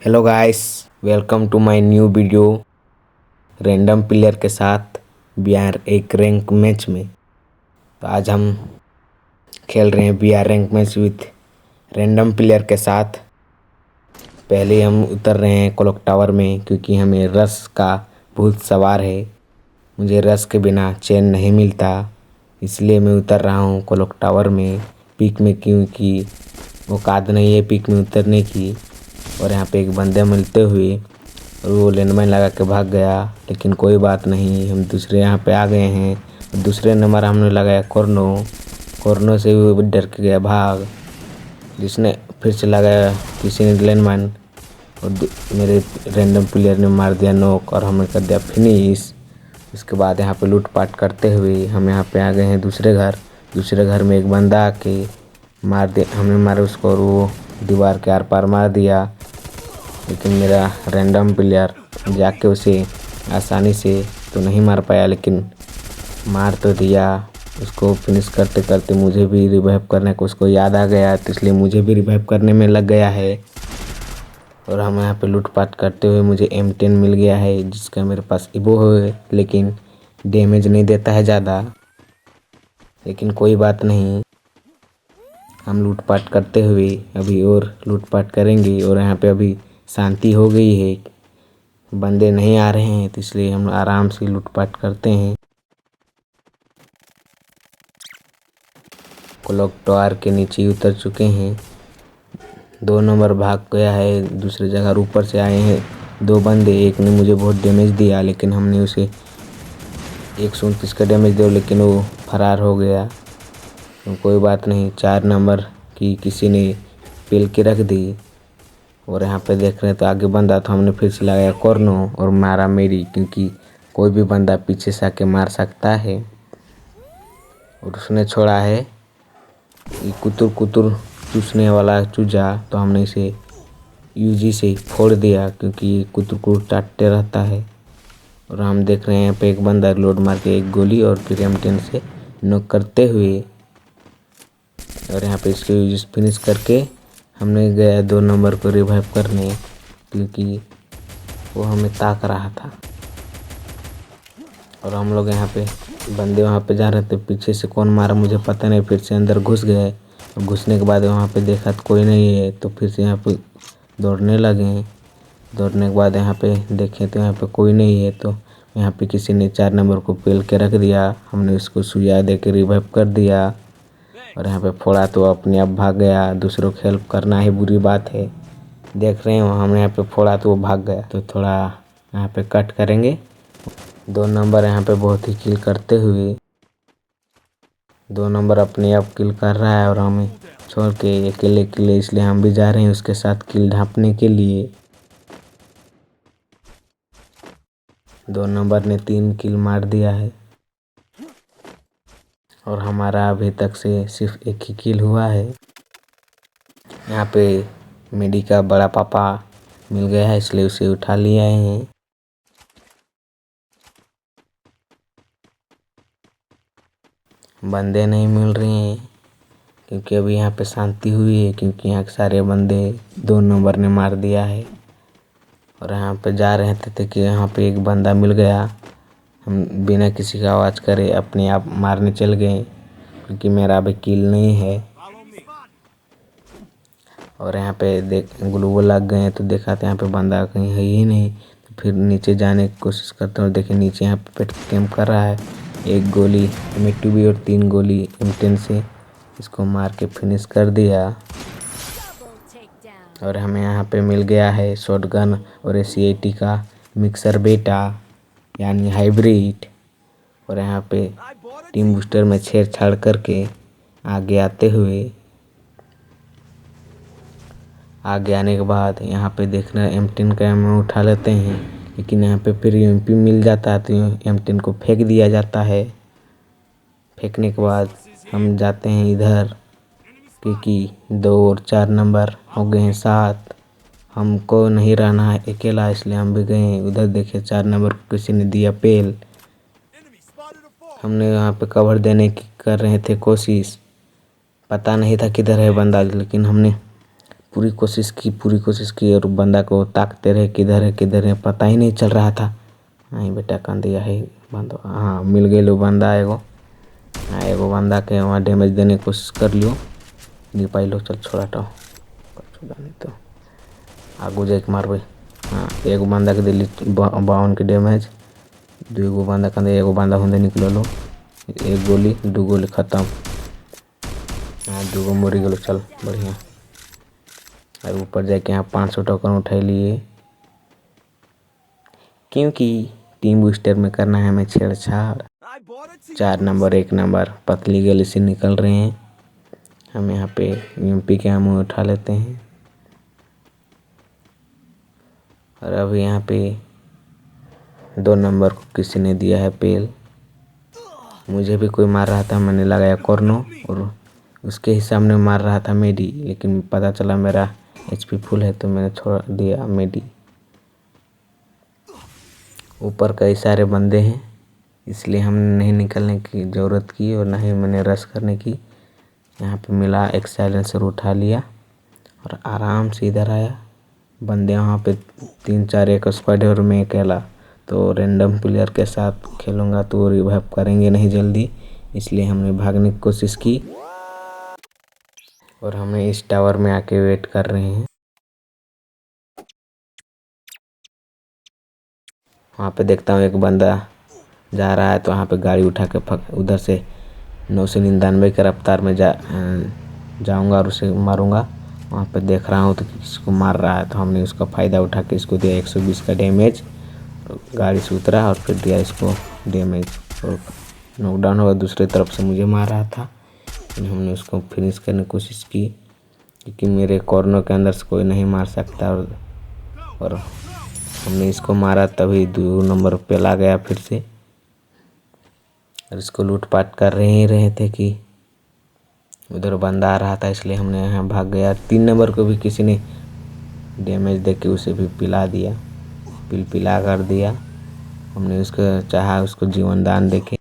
Hello guys, welcome to my new video. Random player के साथ B R एक rank match में। तो आज हम खेल रहे हैं BR rank match with random player के साथ। पहले हम उतर रहे हैं क्लॉक टावर में क्योंकि हमें रश का भूत सवार है। मुझे रश के बिना चैन नहीं मिलता, इसलिए मैं उतर रहा हूँ क्लॉक टावर में पीक में, क्योंकि औकात नहीं है पीक में उतरने की। और यहाँ पे एक बंदे मिलते हुए और वो लैंडमाइन लगा के भाग गया, लेकिन कोई बात नहीं, हम दूसरे यहाँ पे आ गए हैं। दूसरे नंबर हमने लगाया कॉर्नो से वो डर के गया भाग, जिसने फिर से लगाया किसी ने लैंडमाइन और मेरे रैंडम प्लेयर ने मार दिया नॉक और हमें कर दिया फिनिश। उसके बाद यहाँ पे लूटपाट करते हुए हम यहाँ पे आ गए हैं दूसरे घर में एक बंदा आके मार दिया, हमने मारा उसको और वो दीवार के आर पार मार दिया। लेकिन मेरा रैंडम प्लेयर जाके उसे आसानी से तो नहीं मार पाया, लेकिन मार तो दिया। उसको फिनिश करते करते मुझे भी रिवाइव करने को उसको याद आ गया, तो इसलिए मुझे भी रिवाइव करने में लग गया है। और हम यहाँ पे लूटपाट करते हुए मुझे M10 मिल गया है, जिसका मेरे पास इबो है, लेकिन डैमेज नहीं देता है ज़्यादा। लेकिन कोई बात नहीं, हम लूटपाट करते हुए अभी और लूटपाट करेंगे। और यहाँ पे अभी शांति हो गई है, बंदे नहीं आ रहे हैं, तो इसलिए हम आराम से लूटपाट करते हैं। क्लॉक टावर के नीचे उतर चुके हैं। 2 नंबर भाग गया है दूसरी जगह, ऊपर से आए हैं 2 बंदे। एक ने मुझे बहुत डैमेज दिया, लेकिन हमने उसे 137 का डैमेज दिया, लेकिन वो फरार हो गया। तो कोई बात नहीं, 4 नंबर की किसी ने पेल के रख दी। और यहाँ पे देख रहे हैं तो आगे बंदा, तो हमने फिर से लगाया कॉर्नो और मारा मेरी, क्योंकि कोई भी बंदा पीछे से आके मार सकता है। और उसने छोड़ा है ये कुतुर कुतुर चूसने वाला चूजा, तो हमने इसे यूजी से फोड़ दिया, क्योंकि ये कुतुर कुतुर टाटते रहता है। और हम देख रहे हैं यहाँ पे एक बंदा लोड मार के एक गोली और फिर M10 से नॉक करते हुए। और यहाँ पे इसके यूज फिनिश करके हमने गया 2 नंबर को रिवाइव करने, क्योंकि वो हमें ताक रहा था। और हम लोग यहाँ पे बंदे वहाँ पे जा रहे थे, पीछे से कौन मारा मुझे पता नहीं, फिर से अंदर घुस गए। और घुसने के बाद वहाँ पे देखा तो कोई नहीं है, तो फिर से यहाँ पे दौड़ने लगे। दौड़ने के बाद यहाँ पे देखे तो यहाँ पे कोई नहीं है, तो यहाँ पे किसी ने 4 नंबर को पेल के रख दिया। हमने उसको सुइया दे के रिवाइव कर दिया। और यहाँ पे फोड़ा तो अपने आप भाग गया। दूसरों को हेल्प करना ही बुरी बात है, देख रहे हो हमने यहाँ पे फोड़ा तो वो भाग गया। तो थोड़ा यहाँ पे कट करेंगे। 2 नंबर यहाँ पे बहुत ही किल करते हुए, 2 नंबर अपने आप किल कर रहा है और हमें छोड़ के अकेले अकेले, इसलिए हम भी जा रहे हैं उसके साथ किल ढांपने के लिए। 2 नंबर ने 3 किल मार दिया है और हमारा अभी तक से सिर्फ 1 ही किल हुआ है। यहाँ पे मेडी का बड़ा पापा मिल गया है, इसलिए उसे उठा लिए हैं। बंदे नहीं मिल रहे हैं क्योंकि अभी यहाँ पे शांति हुई है, क्योंकि यहाँ के सारे बंदे 2 नंबर ने मार दिया है। और यहाँ पे जा रहे थे कि यहाँ पे एक बंदा मिल गया, हम बिना किसी का आवाज़ करे अपने आप मारने चल गए, क्योंकि मेरा अभी किल नहीं है। और यहाँ पे देख ग्लूवल लग गए हैं, तो देखा तो यहाँ पे बंदा कहीं है ही नहीं। तो फिर नीचे जाने की कोशिश करते हैं और देखे नीचे यहाँ पे पेट कैंप कर रहा है। 1 गोली M2B और 3 गोली M10 से इसको मार के फिनिश कर दिया। और हमें यहाँ पे मिल गया है शॉटगन और ACAT का मिक्सर बेटा, यानी हाइब्रिड। और यहाँ पे टीम बूस्टर में छेड़छाड़ करके आगे आने के बाद यहाँ पे देखना M10 का हम उठा लेते हैं, लेकिन यहाँ पे फिर MP मिल जाता है, तो M10 को फेंक दिया जाता है। फेंकने के बाद हम जाते हैं इधर, क्योंकि 2 और 4 नंबर हो गए हैं 7, हमको नहीं रहना है अकेला, इसलिए हम भी गए उधर। देखे 4 नंबर को किसी ने दिया पेल, हमने यहाँ पे कवर देने की कर रहे थे कोशिश, पता नहीं था किधर है बंदा, लेकिन हमने पूरी कोशिश की और बंदा को ताकते रहे किधर है पता ही नहीं चल रहा था। नहीं बेटा कंदिया है बंदा। हाँ मिल गए लो बंदा एगो। हाँ एगो बंदा के वहाँ डैमेज देने की कोशिश कर लियो नहीं पाई लो। चल छोड़ा तो नहीं तो आगू जाके मारबे। हाँ एगो बंदा के दिल्ली 52 के डैमेज। दूगो बंदा कंदे एगो बंदा होंदे निकल लो। एक गोली 2 गोली खत्म। हाँ 2 गो मरी गलो। चल बढ़िया। और ऊपर जाके यहाँ 500 टोकन उठा लिए क्योंकि टीम बूस्टर में करना है हमें छेड़छाड़। 4 नंबर 1 नंबर पतली गली से निकल रहे हैं। हम यहाँ पे यूएमपी के आम उठा लेते हैं। और अभी यहाँ पे 2 नंबर को किसी ने दिया है पेल। मुझे भी कोई मार रहा था मैंने लगाया कॉर्नो और उसके ही सामने मार रहा था मेडी, लेकिन पता चला मेरा एचपी फुल है तो मैंने छोड़ दिया मेडी। ऊपर कई सारे बंदे हैं इसलिए हमने नहीं निकलने की ज़रूरत की और ना ही मैंने रश करने की। यहाँ पे मिला एक साइलेंसर उठा लिया और आराम से इधर आया। बंदे वहाँ पे 3-4 एक स्क्वाड और मैं अकेला। तो रैंडम प्लेयर के साथ खेलूँगा तो रिवाइव करेंगे नहीं जल्दी, इसलिए हमने भागने की कोशिश की और हमें इस टावर में आके वेट कर रहे हैं। वहाँ पे देखता हूँ एक बंदा जा रहा है तो वहाँ पे गाड़ी उठा के उधर से 999 के रफ्तार में जाऊँगा और उसे मारूँगा। वहाँ पे देख रहा हूँ तो किसी को मार रहा है तो हमने उसका फ़ायदा उठा के इसको दिया 120 का डैमेज। गाड़ी से उतरा और फिर दिया इसको डैमेज और नॉकडाउन हुआ। दूसरी तरफ से मुझे मार रहा था लेकिन हमने उसको फिनिश करने की कोशिश की क्योंकि मेरे कॉर्नर के अंदर से कोई नहीं मार सकता। और हमने इसको मारा तभी 2 नंबर पे ला गया फिर से और इसको लूटपाट कर रहे थे कि उधर बंदा आ रहा था इसलिए हमने यहाँ भाग गया। 3 नंबर को भी किसी ने डैमेज दे के उसे भी पिला दिया, पिला कर दिया। हमने उसको चाहा उसको जीवन दान दे के।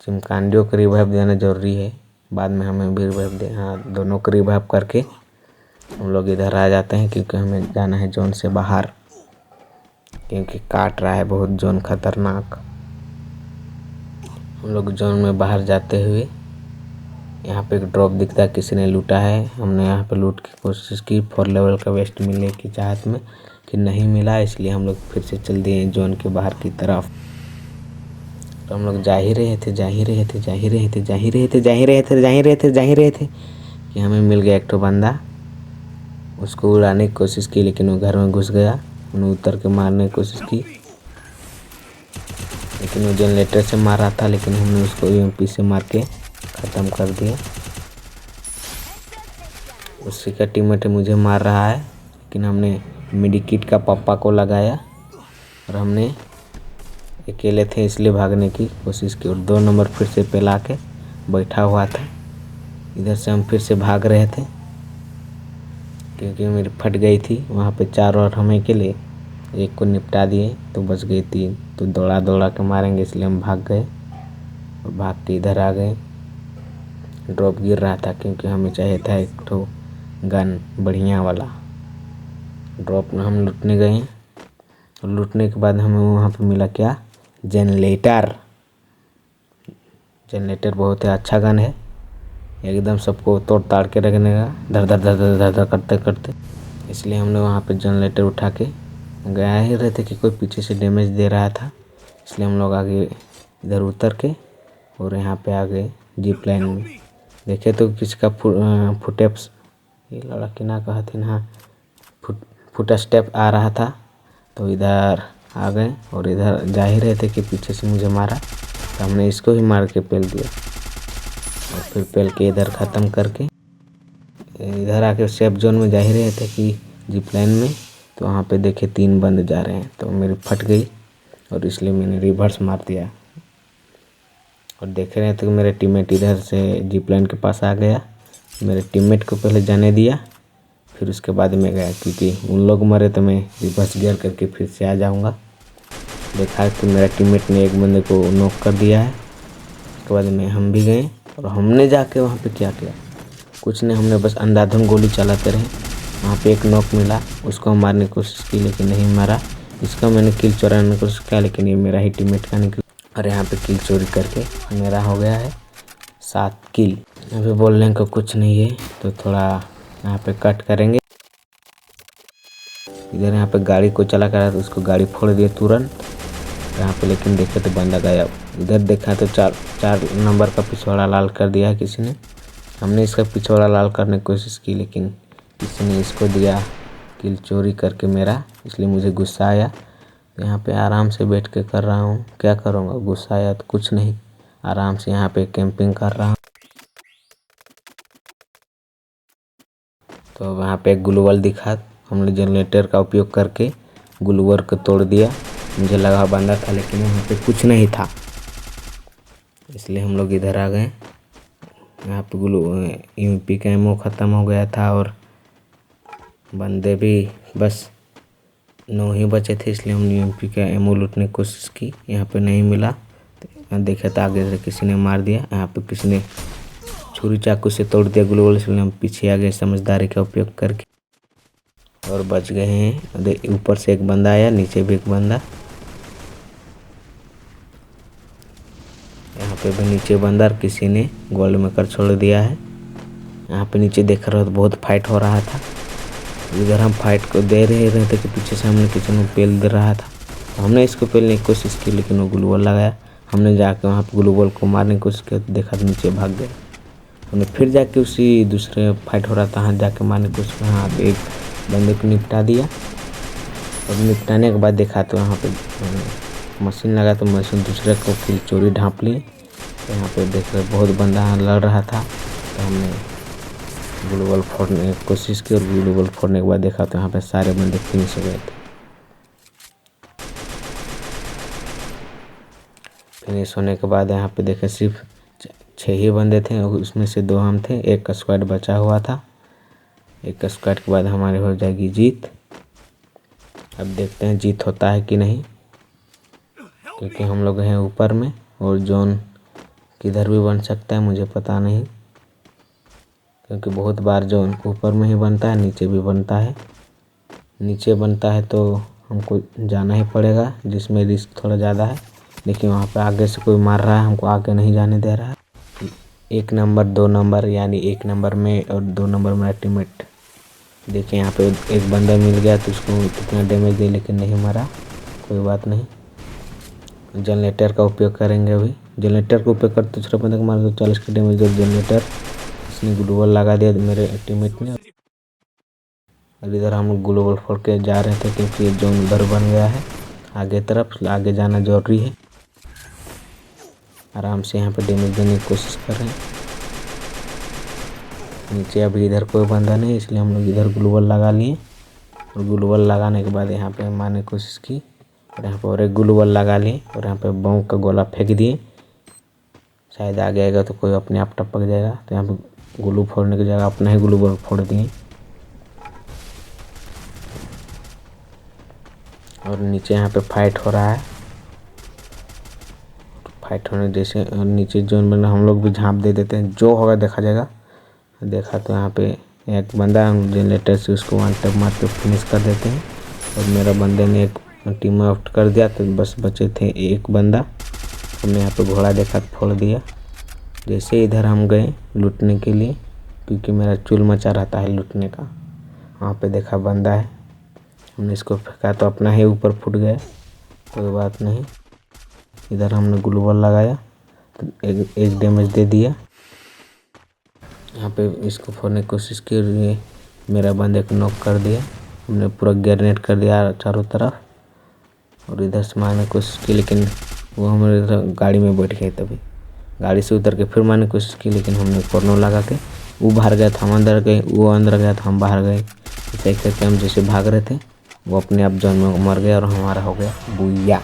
चिमकांडियों को रिवाइव देना ज़रूरी है, बाद में हमें भी रिवाइव दे। हाँ दोनों को रिवाइव करके हम लोग इधर आ जाते हैं क्योंकि हमें जाना है जोन से बाहर, क्योंकि काट रहा है बहुत जोन खतरनाक। हम लोग जोन में बाहर जाते हुए यहाँ पे एक ड्रॉप दिखता है किसी ने लूटा है। हमने यहाँ पे लूट की कोशिश की 4 लेवल का वेस्ट मिलने की चाहत में कि नहीं मिला, इसलिए हम लोग फिर से चल दिए जोन के बाहर की तरफ। तो हम लोग जा ही रहे थे कि हमें मिल गया एक तो बंदा। उसको उड़ाने की कोशिश की लेकिन वो घर में घुस गया। उन्हें उतर के मारने की कोशिश की लेकिन वो जनरेटर से मार रहा था, लेकिन हमने उसको यूएमपी से मार के ख़त्म कर दिया। उसी का टीममेट मुझे मार रहा है लेकिन हमने मेडिकिट का पप्पा को लगाया और हमने अकेले थे इसलिए भागने की कोशिश की और 2 नंबर फिर से पिला के बैठा हुआ था। इधर से हम फिर से भाग रहे थे क्योंकि मेरी फट गई थी। वहाँ पे 4 और हम अकेले, एक को निपटा दिए तो बच गई 3। तो दौड़ा के मारेंगे इसलिए हम भाग गए और भाग के इधर आ गए। ड्रॉप गिर रहा था क्योंकि हमें चाहिए था एक ठो गन बढ़िया वाला। ड्रॉप में हम लूटने गए और लूटने के बाद हमें वहाँ पे मिला क्या, जनरेटर बहुत ही अच्छा गन है, एकदम सबको तोड़ ताड़ के रखने का धर करते। इसलिए हमने वहाँ पे जनरेटर उठा के गया ही रहे थे कि कोई पीछे से डैमेज दे रहा था, इसलिए हम लोग आगे इधर उतर के और यहाँ पे आ गए जीप लाइन में। देखे तो किसका फुटेप्स ये लड़की ना कहती ना फुट स्टेप आ रहा था तो इधर आ गए और इधर जा ही रहे थे कि पीछे से मुझे मारा तो हमने इसको ही मार के पेल दिया और फिर पेल के इधर ख़त्म करके इधर आके सेफ जोन में जा ही रहे थे कि जिप लाइन में। तो वहाँ पे देखे 3 बंद जा रहे हैं तो मेरी फट गई और इसलिए मैंने रिवर्स मार दिया और देख रहे थे कि मेरे टीममेट इधर से जिप लाइन के पास आ गया। मेरे टीममेट को पहले जाने दिया फिर उसके बाद में गया क्योंकि उन लोग मरे तो मैं रिवर्स गियर करके फिर से आ जाऊंगा। देखा कि मेरा टीममेट ने एक बंदे को नॉक कर दिया है। उसके बाद में हम भी गए और हमने जाके वहाँ पे क्या किया, कुछ नहीं, हमने बस अंधाधुंध गोली चलाते रहे। वहाँ पे एक नॉक मिला, उसको मारने की कोशिश की लेकिन नहीं मारा। इसका मैंने किल चुराने की कोशिश किया लेकिन ये मेरा ही टीममेट का निकला और यहाँ पे किल चोरी करके मेरा हो गया है 7 किल। यहाँ पे बोलने का कुछ नहीं है तो थोड़ा यहाँ पे कट करेंगे। इधर यहाँ पे गाड़ी को चला कर तो उसको गाड़ी फोड़ दिया तुरंत यहाँ पे, लेकिन देखे तो बंदा गया। इधर देखा तो 4 नंबर का पिछवाड़ा लाल कर दिया है किसी ने। हमने इसका पिछवाड़ा लाल करने की कोशिश की लेकिन किसी ने इसको दिया किल चोरी करके मेरा, इसलिए मुझे गुस्सा आया। यहाँ पे आराम से बैठ के कर रहा हूँ, क्या करूँगा, गुस्सा आया तो कुछ नहीं, आराम से यहाँ पे कैंपिंग कर रहा हूँ। तो वहाँ पे एक ग्लूवल दिखा, हमने जनरेटर का उपयोग करके ग्लूवल को तोड़ दिया। मुझे लगा बंदा था लेकिन वहाँ पे कुछ नहीं था, इसलिए हम लोग इधर आ गए। यहाँ पे यूपी का एमओ ख़त्म हो गया था और बंदे भी बस 9 ही बचे थे, इसलिए हमने यूपी का एमओ लूटने की कोशिश की। यहाँ पे नहीं मिला तो देखा तो आगे से किसी ने मार दिया। यहाँ पे किसी ने छुरी चाकू से तोड़ दिया ग्लूवल, इसलिए हम पीछे आ गए समझदारी का उपयोग करके और बच गए हैं। ऊपर से एक बंदा आया, नीचे भी एक बंदा, यहाँ पे भी नीचे बंदा और किसी ने गोल में कर छोड़ दिया है। यहाँ पे नीचे देख रहे हो तो बहुत फाइट हो रहा था। इधर हम फाइट को दे रहे थे कि पीछे से हमने किसी ने पेल दे रहा था, तो हमने इसको पेलने की कोशिश की लेकिन वो ग्लूवल लगाया। हमने जाके वहाँ पे ग्लूवल को मारने की कोशिश की तो देखा तो नीचे भाग गए। हमने फिर जाके उसी दूसरे फाइट हो रहा था वहाँ जाके मारने की कोशिश की, वहाँ पे एक बंदे को निपटा दिया और निपटाने के बाद देखा तो वहाँ पे मशीन लगा तो मशीन दूसरे को किल चोरी ढाँप लिए। तो यहाँ पे देख रहे बहुत बंदा लड़ रहा था, तो हमने ग्लूवल फोड़ने की कोशिश की और ग्लूवल फोड़ने के बाद देखा तो यहाँ पे सारे बंदे फिनिश हो गए थे। फिनिश होने के बाद यहाँ पे देखे सिर्फ 6 ही बंदे थे, उसमें से 2 हम थे, एक स्क्वाड बचा हुआ था। एक स्क्वाड के बाद हमारी हो जाएगी जीत। अब देखते हैं जीत होता है कि नहीं, क्योंकि हम लोग हैं ऊपर में और जोन किधर भी बन सकता है मुझे पता नहीं, क्योंकि बहुत बार जोन ऊपर में ही बनता है, नीचे भी बनता है। नीचे बनता है तो हमको जाना ही पड़ेगा, जिसमें रिस्क थोड़ा ज़्यादा है, लेकिन वहाँ पे आगे से कोई मार रहा है, हमको आगे नहीं जाने दे रहा है। 1 नंबर 2 नंबर यानी 1 नंबर में और 2 नंबर मेरा टीममेट। देखिए यहाँ पे एक बंदा मिल गया तो उसको कितना डैमेज दे लेकिन नहीं मरा, कोई बात नहीं। जनरेटर का उपयोग करेंगे अभी। जनरेटर का उपयोग करते दूसरे बंदे को मार दो 40 का डैमेज दो। जनरेटर इसने ग्लूवल लगा दिया मेरे टीममेट ने और इधर हम लोग ग्लूवल फोड़ के जा रहे थे क्योंकि जोन उधर बन गया है आगे तरफ, आगे जाना जरूरी है। आराम से यहाँ पे डैमेज देने की कोशिश कर रहे हैं। नीचे अभी इधर कोई बंदा नहीं, इसलिए हम लोग इधर ग्लूवल लगा लिए और ग्लूवल लगाने के बाद यहाँ पे मारने की कोशिश की और यहाँ पे और एक ग्लूवल लगा लिए और यहाँ पे बम का गोला फेंक दिए। शायद आ जाएगा तो कोई अपने आप टपक जाएगा, तो यहाँ पे ग्लू फोड़ने की जगह अपना ही ग्लूवल फोड़ दिए और नीचे यहाँ पे फाइट हो रहा है। फाइट होने जैसे नीचे जोन बना हम लोग भी झाँप दे देते हैं, जो होगा देखा जाएगा। देखा तो यहाँ पे एक बंदा जनरेटर से उसको 1 टैप मार के फिनिश कर देते हैं और मेरा बंदे ने एक टीम आउट कर दिया, तो बस बचे थे एक बंदा। हमने यहाँ पे घोड़ा देखा तो फोड़ दिया। जैसे इधर हम गए लूटने के लिए, क्योंकि मेरा चुल मचा रहता है लूटने का। वहाँ पे देखा बंदा है, हमने इसको फेंका तो अपना ही ऊपर फूट गया, कोई बात नहीं। इधर हमने ग्लूवल लगाया तो एक डैमेज दे दिया। यहाँ पे इसको फोड़ने की कोशिश की और ये मेरा बंदे को नॉक कर दिया। हमने पूरा ग्रेनेड कर दिया चारों तरफ और इधर से मारने की कोशिश की, लेकिन वो हमारे इधर गाड़ी में बैठ गए। तभी गाड़ी से उतर के फिर मारने की कोशिश की, लेकिन हमने कॉर्नर लगा के वो बाहर गया था, हम अंदर गए, वो अंदर गया था, हम बाहर गए। ऐसे करके हम जैसे भाग रहे थे वो अपने आप जोन में मर गया और हमारा हो गया बुया।